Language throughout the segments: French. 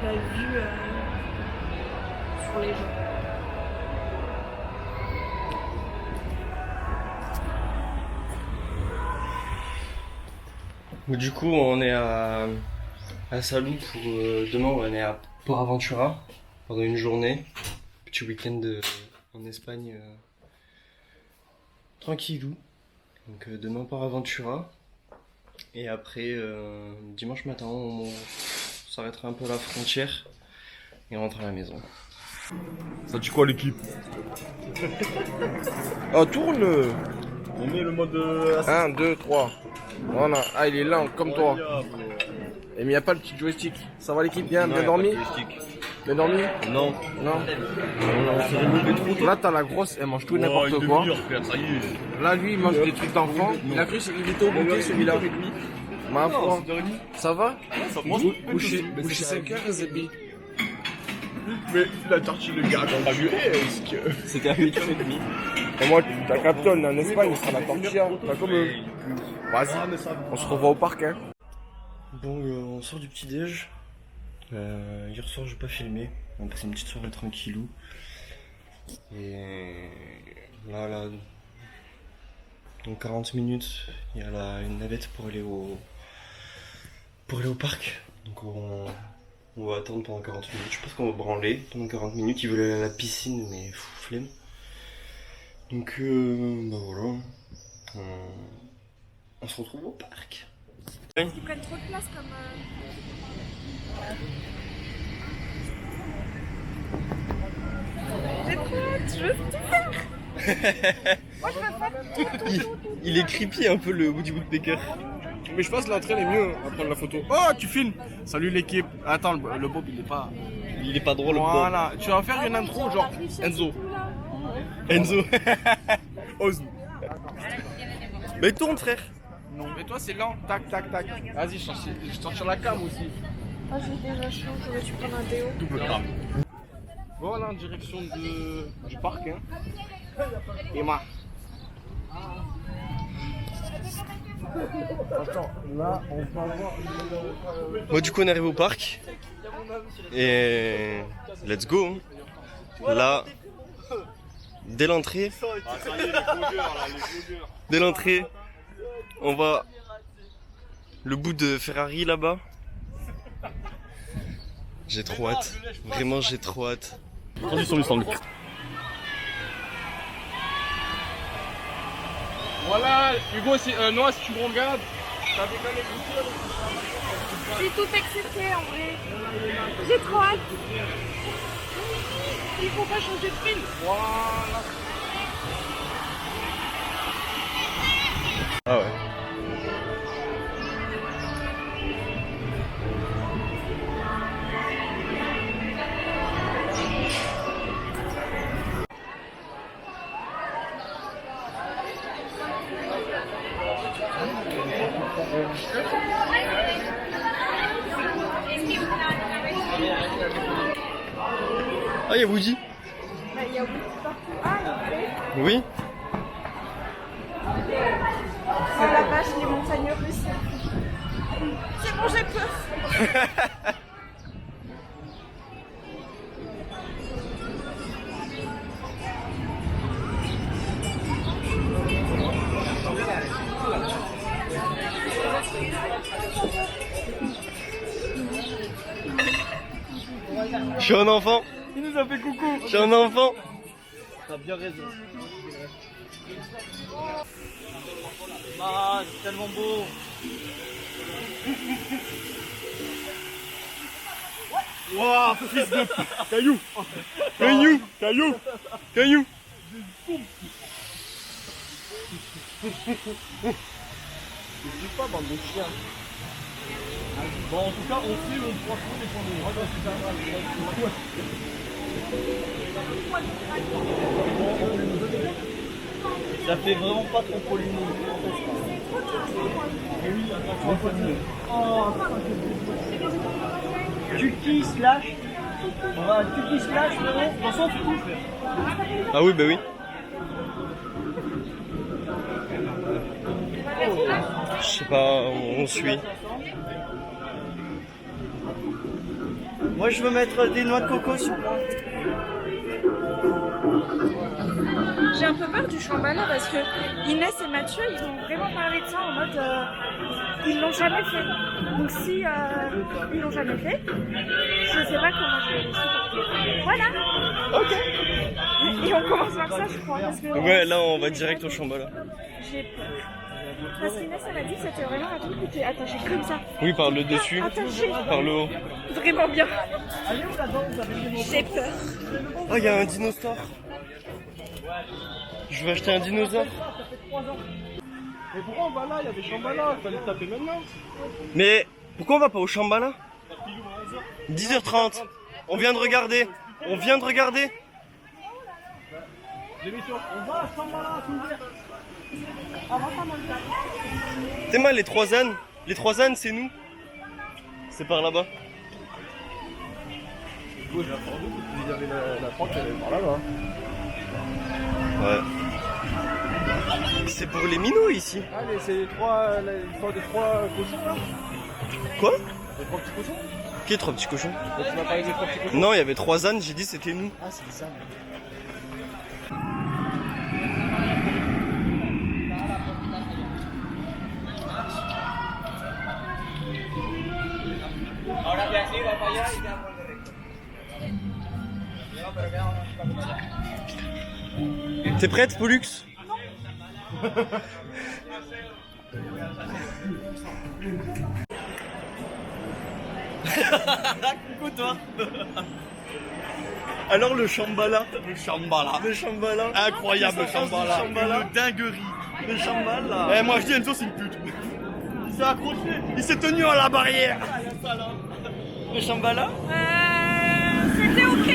la vue sur les gens. Du coup, on est à Salou pour demain. On est à Port Aventura pendant une journée. Petit week-end en Espagne tranquillou. Donc demain Port Aventura. Et après, dimanche matin, on s'arrêtera un peu à la frontière et on rentre à la maison. Ça dit quoi l'équipe? Oh, tourne! On met le mode 1, 2, 3. Voilà. Ah, il est lent, comme toi. Et mais il n'y a pas le petit joystick. Ça va l'équipe? Bien dormi? Bien dormi? Non. Non. On s'est remonté trop tôt. Là, t'as la grosse, elle mange tout et n'importe quoi. Ça y est. Là, lui, il mange des trucs d'enfant. Il a cru qu'il était au goûter, celui-là. Ma foi. Ça va? Coucher 5h, Zébi. Mais la tartine le gars, on va mieux. C'était à 8h30. Et moi, t'as capté, on est en Espagne, on sera la tortilla. T'as comme eux. Vas-y, on se revoit au parc, hein. Bon, on sort du petit-déj. Hier soir, j'ai pas filmé. On a passé une petite soirée tranquillou. Et là, dans 40 minutes, il y a une navette pour aller au parc. Donc on va attendre pendant 40 minutes. Je pense qu'on va branler pendant 40 minutes. Ils veulent aller à la piscine, mais flemme. Donc bah voilà. On se retrouve au parc. Ils prennent trop de place comme... J'ai trop hâte, je veux tout faire. Moi je veux faire tout. Il est creepy un peu le Woody Woodpecker. Mais je pense que l'entraîne est mieux à prendre la photo. Oh, tu filmes. Salut l'équipe. Attends, le Bob, il est pas drôle. Voilà. Tu vas faire une intro, genre Enzo. Enzo. Ose. Mais tourne, frère. Non. Mais toi, c'est lent. Tac, tac, tac. Vas-y, je sors sur la cam aussi. Ah, j'ai déjà chaud, j'aurais dû prendre un déo. Double cam. Voilà, en direction du parc. Hein. Et moi. Attends, là, on peut avoir... Bon, du coup, on arrive au parc. Et let's go. Là, dès l'entrée, on va le bout de Ferrari là-bas. J'ai trop hâte. Vraiment, j'ai trop hâte. Transition du sang. Voilà, Hugo, Noah, si tu me regardes, t'avais quand même goûté. J'ai tout accepté en vrai. J'ai trop hâte. Il faut pas changer de film. Voilà. Ah ouais. Ah, il y a Woody. Bah, il y a Woody partout. Ah, il Oui. c'est la vache, les montagnes russes. C'est bon, j'ai peur. Je suis un enfant. Il nous a fait coucou. Je suis un enfant. T'as bien raison. Ah, c'est tellement beau. Wouah, fils de caillou. Caillou. Je suis pas bande de chiens. Bon, en tout cas, on filme, on prend tout les points de vue. Ça fait vraiment pas trop polymorphe. Tuki slash. On va tuki slash, frérot. Dans son tout, frère. Ah oui, bah oui. Je sais pas, on suit. Moi je veux mettre des noix de coco sur moi. J'ai un peu peur du Shambhala parce que Inès et Mathieu, ils ont vraiment parlé de ça en mode ils l'ont jamais fait. Donc si ils l'ont jamais fait, je sais pas comment je vais les supporter. Voilà. Ok. Et on commence par ça, je crois. Parce que Ouais, là on va direct au Shambhala. j'ai peur. Parce qu'Inès, elle a dit que c'était vraiment un truc où t'es attaché comme ça. Oui, par le dessus, Attaché. par le haut. Vraiment bien. J'ai peur. Oh, il y a un dinosaure. Je veux acheter un dinosaure. Mais pourquoi on va là? Il y avait Shambhala, il fallait taper maintenant. Mais pourquoi on va pas au Shambhala? 10h30. On vient de regarder. On vient de regarder. L'émission, on va à Shambhala, c'est ouvert. T'es mal, les 3 ânes. Les 3 ânes, c'est nous. C'est par là-bas. Il y avait la franque, elle est par là-bas. Ouais. C'est pour les minots ici. Allez, c'est l'histoire des 3 cochons là. Quoi? Les 3 petits cochons. Qui est 3 petits cochons? Donc, tu m'as parlé des 3 petits cochons. Non, il y avait 3 ânes, j'ai dit c'était nous. Ah, c'est ça. T'es prête, Pollux? Coucou toi. Alors le Shambhala. Le Shambhala. Le Shambhala. Incroyable le Shambhala. Une dinguerie. Le Shambhala. Eh, moi je dis Enzo, c'est une pute. Il s'est accroché. Il s'est tenu à la barrière. Le Shambhala. C'était ok.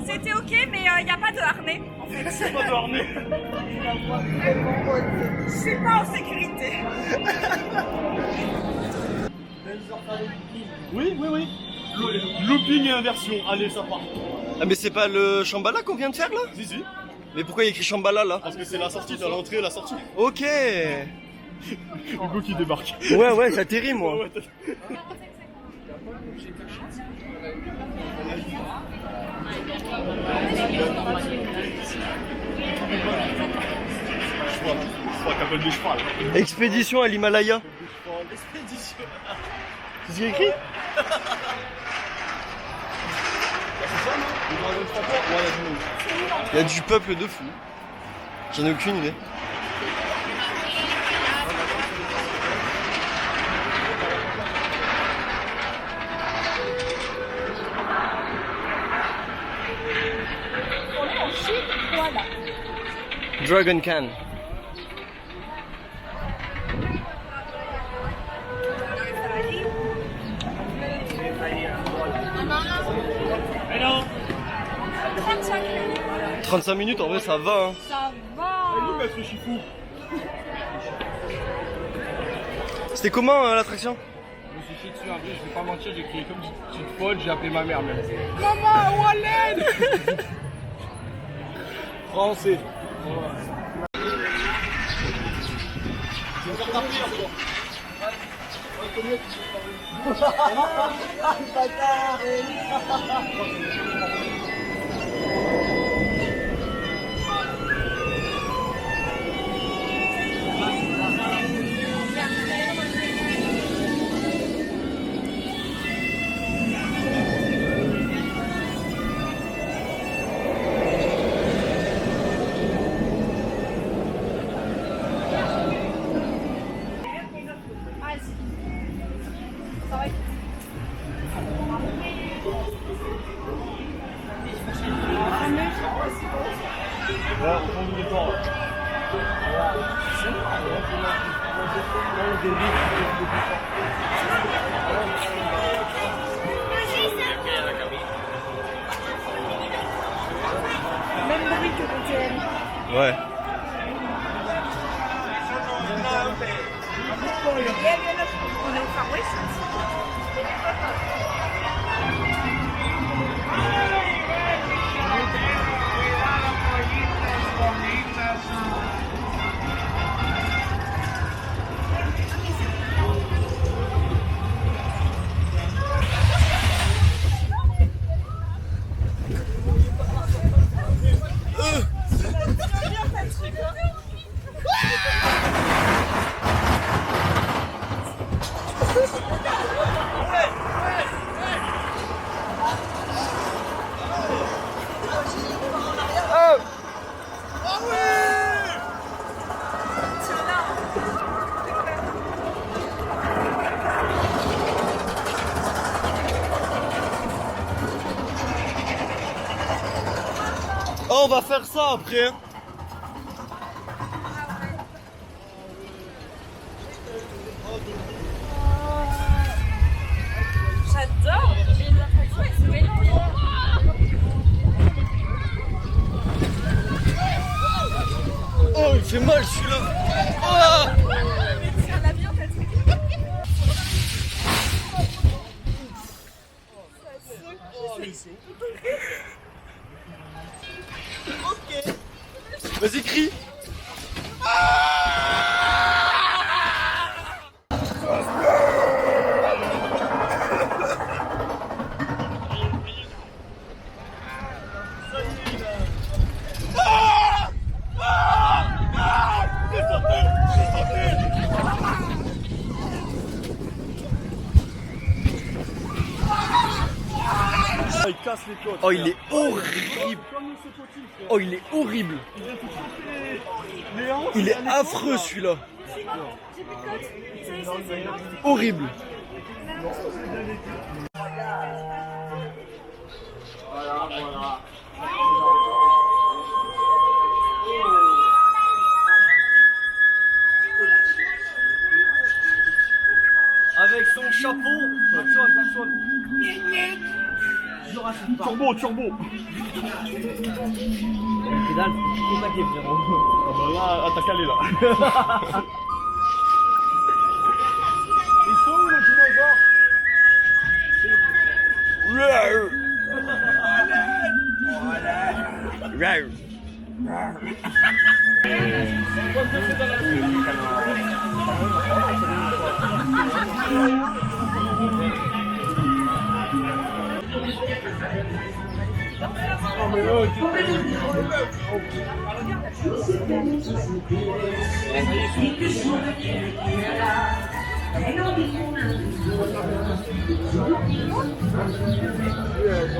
C'était ok, mais il n'y a pas de harnais en fait. C'est pas de harnais. Je suis pas en sécurité. Oui, oui, oui. Looping et inversion. Allez, ça part. Ah mais c'est pas le Shambhala qu'on vient de faire là? Si, si. Mais pourquoi il y a écrit Shambhala là? Parce que c'est la sortie, t'as l'entrée et la sortie. Ok. Hugo qui débarque. Ouais, j'atterris moi. Ouais, je crois qu'appelle des chevals. Expédition à l'Himalaya. Expédition. C'est ce qu'il y a écrit? Il y a du peuple de fou. J'en ai aucune idée. Dragon Can. Hello. 35 minutes. 35 minutes, en vrai, ça va. Hein. Ça va. Nous, maître Chifou. C'était comment l'attraction? Je me suis chié dessus un peu, je vais pas mentir, j'ai crié comme une petite folle, j'ai appelé ma mère même. Maman, Wallen. Français. Là, au fond du décor. Même bruit que BTM. Ouais. On est au Far West. on va faire ça après. J'adore. J'ai l'impression que c'est magnifique. Oh, il fait mal celui-là. Oh Sur l'avion, t'as dit. Vas-y, crie. Il casse les côtes. Oh, il est horrible. Oh, il est horrible. Il est affreux celui-là. J'ai plus de côte. C'est Horrible. Avec son chapeau. Turbo, turbo. Pédale, c'est ça qui est frérot. Ah bah là, t'as calé là. Ils sont où les dinosaures?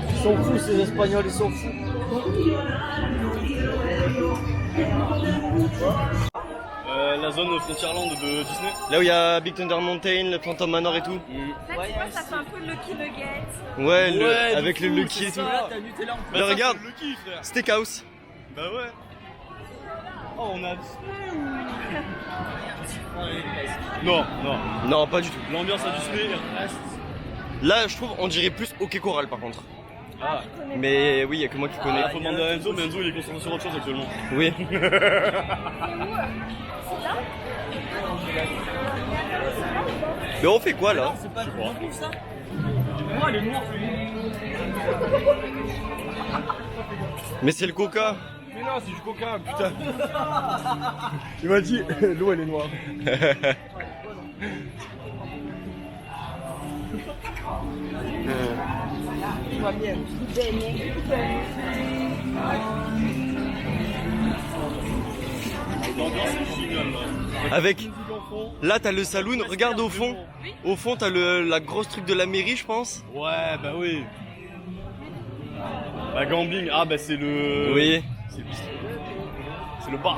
Ils sont fous ces Espagnols, ils sont fous. La zone Frontierland de Disney. Là où il y a Big Thunder Mountain, le Phantom Manor et tout. Là, tu vois, ça fait un peu Lucky Nugget. Ouais, Ouais, avec le Lucky et tout. Bah, Là, regarde, Le kiff, frère. Steakhouse. Bah ouais. Oh, on a Disney ou... Non, non. Non, pas du tout. L'ambiance à Disney reste... Là, je trouve, on dirait plus OK Coral par contre. Ah. Mais oui, il y a que moi qui connais. Faut demander à Enzo, mais Enzo il est concentré sur autre chose actuellement. Oui. Mais on fait quoi là? Je sais pas. Mais c'est le Coca. Mais non, c'est du coca, putain. Il m'a dit, l'eau elle est noire. L'ambiance est géniale là. Avec. Là, t'as le saloon. Regarde au fond. Au fond, t'as la grosse truc de la mairie, je pense. Ouais, bah oui. Bah gambling, ah bah c'est le... Oui. C'est le bar.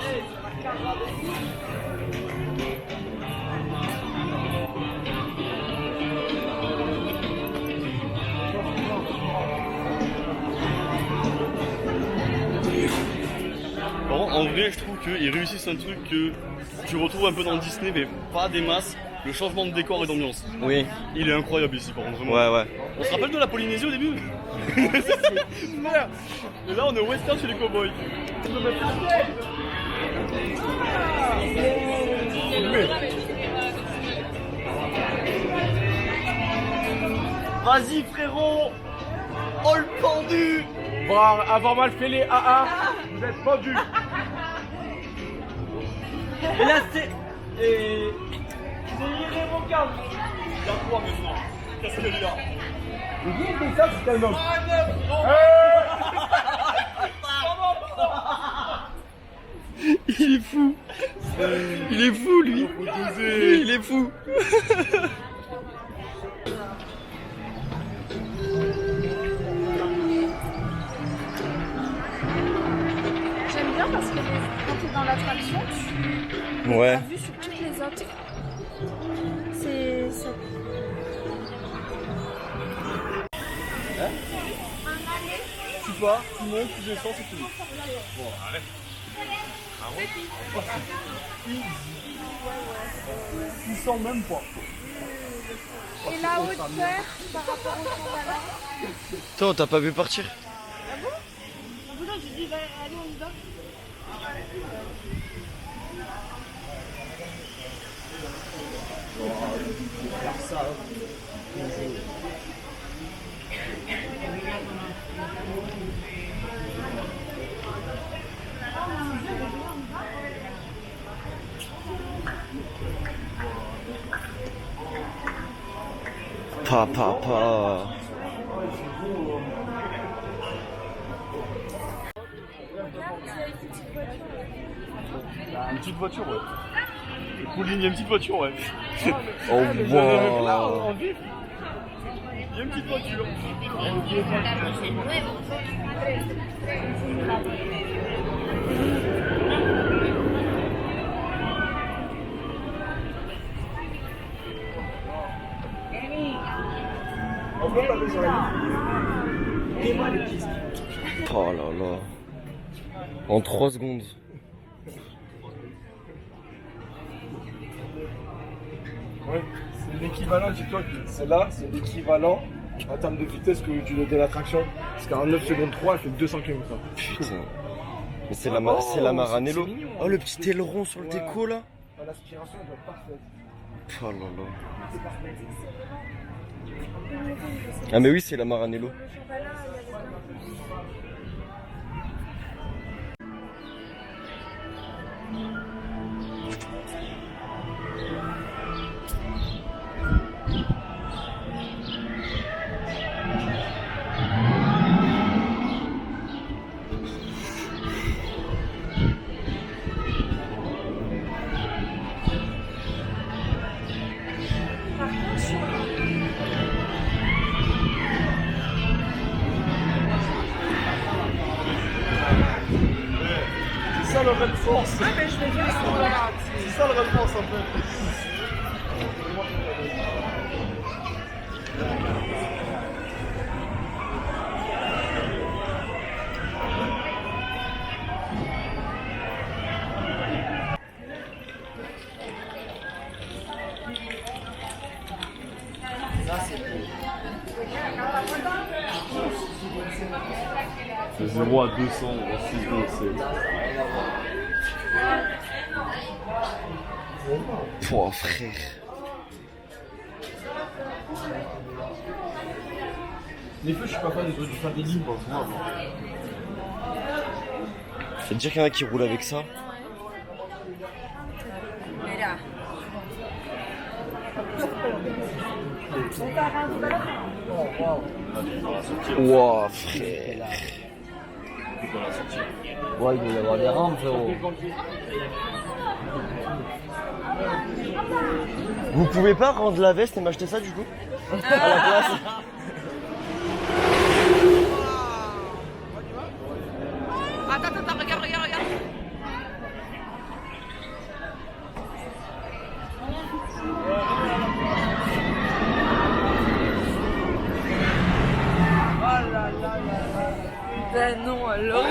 Bon, en vrai, je trouve qu'ils réussissent un truc que tu retrouves un peu dans Disney, mais pas des masses. Le changement de décor et d'ambiance. Oui. Il est incroyable ici, par contre, vraiment. Ouais, ouais. On se rappelle de la Polynésie au début? Merde. Et là, on est au western chez les cowboys. Vas-y, frérot. Oh, le pendu. Bon, avoir mal fait les AA, vous êtes pendus. Et là, c'est. Et. C'est irrévocable. Il y a quoi maintenant? Qu'est-ce qu'il y a? Dis ça, c'est un homme. Il est fou. Il est fou, lui. Il est fou. J'aime bien parce que quand tu es dans l'attraction, tu Ouais. as vu sur toutes les autres. C'est. pas, tu montes, tu descends, c'est fini. Bon, arrête. Il sent même pas. Et la hauteur par rapport au Champ-Ballard. Attends, t'as pas vu partir? J'ai dit, allez, on y va. Pa. Une petite voiture, ouais. Pauline, il y a une petite voiture, ouais. Oh wow. Il y a une petite voiture. Oh là là. En 3 secondes. Ouais, c'est l'équivalent, dis-toi que celle-là, c'est l'équivalent en termes de vitesse que tu de l'attraction. Parce qu'en 9 secondes 3, elle fait 200 km. Putain. Mais c'est la Maranello. c'est mignon. Oh, le petit aileron sur le déco là. L'aspiration doit être parfaite. Oh là là. Ah mais oui, c'est la Maranello. Le Champ-Ballard, il y avait plein C'est ça le Red Force. Ah, mais je vais faire ça. C'est ça le Red Force en fait. De 0 à 200 en 6 secondes, c'est... Pouah, frère. Les feux, je suis pas fan, ils ont dû faire des lignes pour moi. C'est-à-dire qu'il y en a qui roulent avec ça. Ouah, frère. Ouais, il doit y avoir des rampes, frérot. Vous pouvez pas rendre la veste et m'acheter ça du coup? À la place. Attends, regarde. Ben non, alors.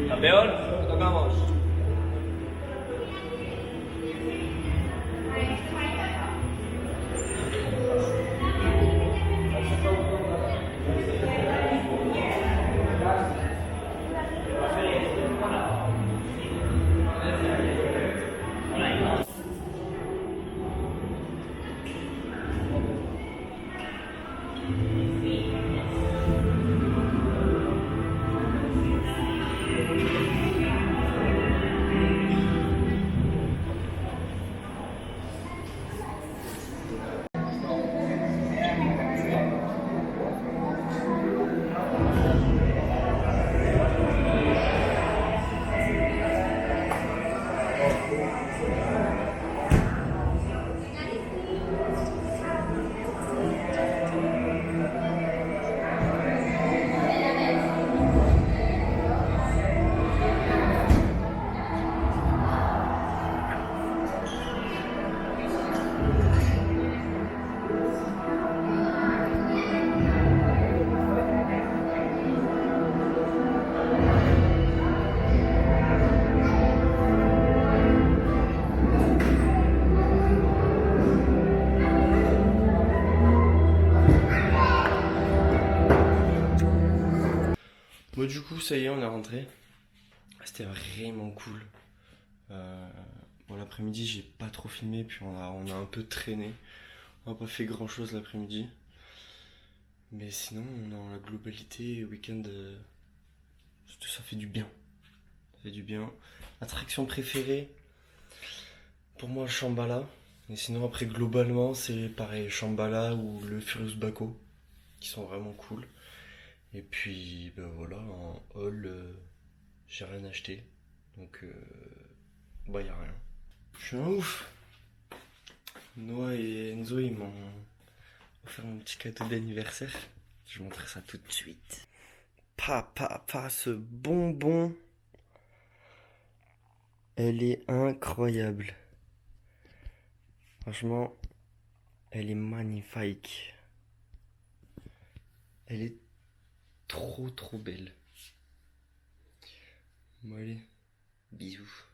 Campeón, tocamos. Bon, du coup, ça y est, on est rentré. C'était vraiment cool. Bon, l'après-midi, j'ai pas trop filmé, puis on a un peu traîné. On n'a pas fait grand chose l'après-midi. Mais sinon, dans la globalité, week-end, ça fait du bien. Ça fait du bien. Attraction préférée, pour moi, Shambhala. Et sinon, après, globalement, c'est pareil, Shambhala ou le Furious Baco, qui sont vraiment cool. Et puis, ben voilà, en haul, j'ai rien acheté. Donc, bah, y a rien. Je suis un ouf. Noah et Enzo, ils m'ont offert un petit cadeau d'anniversaire. Je vais montrer ça tout de suite. Papa, ce bonbon. Elle est incroyable. Franchement, elle est magnifique. Elle est trop belle. Bon allez, bisous.